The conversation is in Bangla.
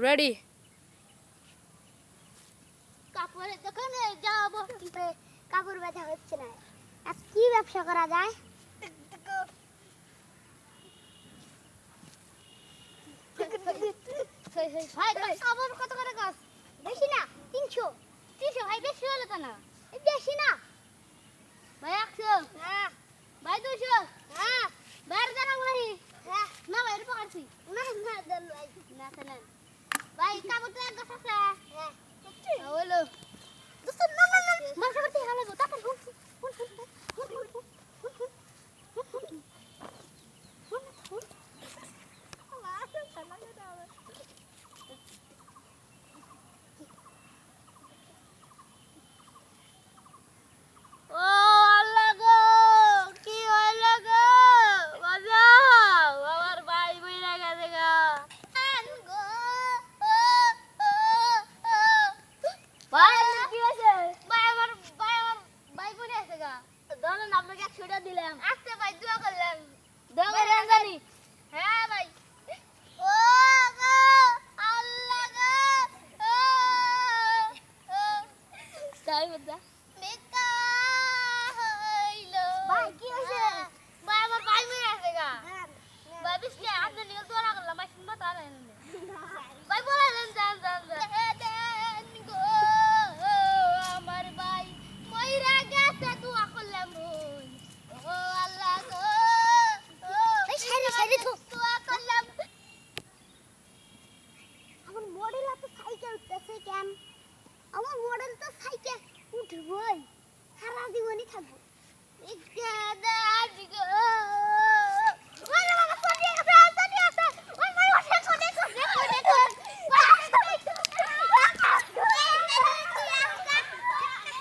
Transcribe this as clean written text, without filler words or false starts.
রেডি। কাপড়ের দোকানে যাব কিন্তু কাপড় বেচা হচ্ছে না। আজ কি ব্যবসা করা যায়? ভাই কাপড় কত করে গাছ? বেশি না 300। 300 ভাই বেশি হলো কেন? এই বেশি না ভাই 100। হ্যাঁ ভাই 200। হ্যাঁ বাইরে জানা ভাই। হ্যাঁ না ভাই এরকম করছি না না দেন ভাই না দেন ভাই কাপড় তো এক গাছ আছে। হ্যাঁ হলো দোস্ত না না না মাথা করতে হলো তো তারপর দিলাম আজকে ভাই দোয়া করলাম দোয়া করে জানি। হ্যাঁ ভাই ও গো আল্লাহ গো ও তাই বলতা মেকা হইলো ভাই কি হইছে? ভাই আমার ভাই মরে আছে গা। ভাই বিস্কে আপনি নিয়ে দোয়া করলাম ভাই শুনবা তা না ভাই বলেন জান জান দেন গো আমার ভাই মইরা গেছে দোয়া করলাম ও আল্লাহ গো এই সাইরে সাইরে তো দোয়া করলাম। আমার মডেল এত সাইকেল উঠতেছে কেন? আমার মডেল তো সাইকেল উঠবই সারা জীবনই থাকবো।